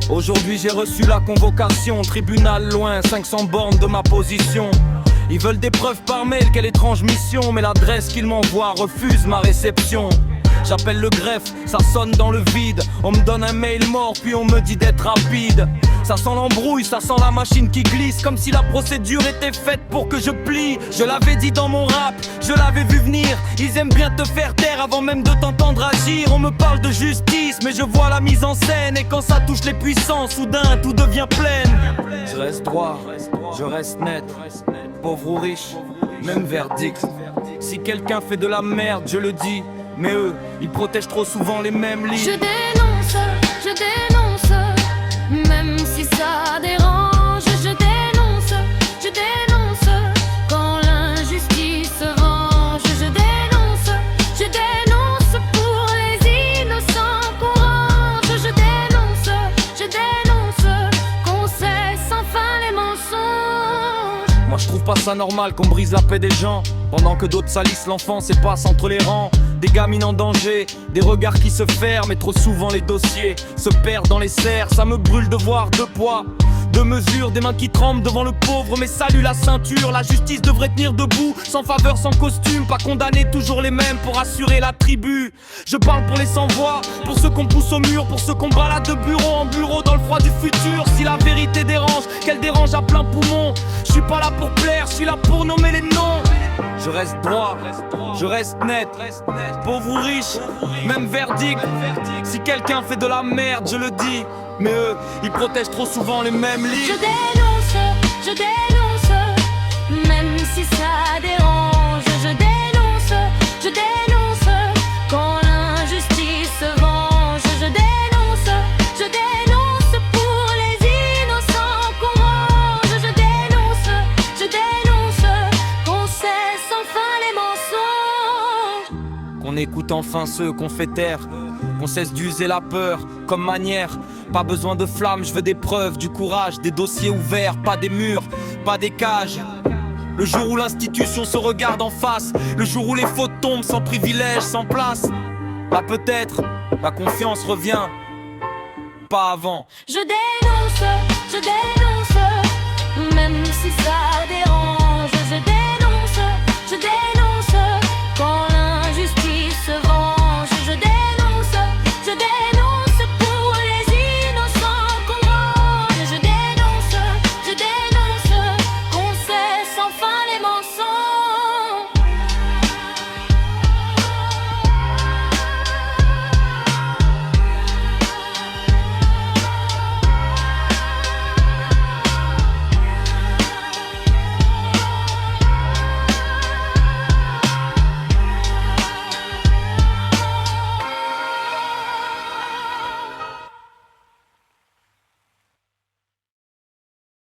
Aujourd'hui j'ai reçu la convocation, tribunal loin, 500 bornes de ma position. Ils veulent des preuves par mail, quelle étrange mission, mais l'adresse qu'ils m'envoient refuse ma réception. J'appelle le greffe, ça sonne dans le vide. On me donne un mail mort, puis on me dit d'être rapide. Ça sent l'embrouille, ça sent la machine qui glisse, comme si la procédure était faite pour que je plie. Je l'avais dit dans mon rap, je l'avais vu venir. Ils aiment bien te faire taire avant même de t'entendre agir. On me parle de justice, mais je vois la mise en scène. Et quand ça touche les puissants, soudain tout devient pleine. Je reste droit, je reste net, pauvre ou riche, même verdict. Si quelqu'un fait de la merde, je le dis. Mais eux, ils protègent trop souvent les mêmes lits. Je dénonce, même si ça dérange. Je dénonce, quand l'injustice se venge. Je dénonce pour les innocents qu'on range. Je dénonce, qu'on cesse enfin les mensonges. Moi je trouve pas ça normal qu'on brise la paix des gens, pendant que d'autres salissent l'enfance et passent entre les rangs. Des gamines en danger, des regards qui se ferment. Et trop souvent les dossiers se perdent dans les serres. Ça me brûle de voir deux poids, deux mesures. Des mains qui tremblent devant le pauvre mais salue la ceinture. La justice devrait tenir debout, sans faveur, sans costume. Pas condamner toujours les mêmes pour assurer la tribu. Je parle pour les sans-voix, pour ceux qu'on pousse au mur, pour ceux qu'on balade de bureau en bureau dans le froid du futur. Si la vérité dérange, qu'elle dérange à plein poumon. Je suis pas là pour plaire, je suis là pour nommer les noms. Je reste droit, je reste net, pauvre ou riche, même verdict. Si quelqu'un fait de la merde, je le dis. Mais eux, ils protègent trop souvent les mêmes lits. Je dénonce, même si ça dérange. Je dénonce, quand l'injustice se venge. Je dénonce pour les innocents qu'on range. Je dénonce, qu'on cesse enfin les mensonges. Qu'on écoute enfin ceux qu'on fait taire, qu'on cesse d'user la peur comme manière. Pas besoin de flammes, je veux des preuves, du courage, des dossiers ouverts, pas des murs, pas des cages. Le jour où l'institution se regarde en face, le jour où les fautes tombent sans privilège, sans place. Là peut-être, la confiance revient, pas avant. Je dénonce,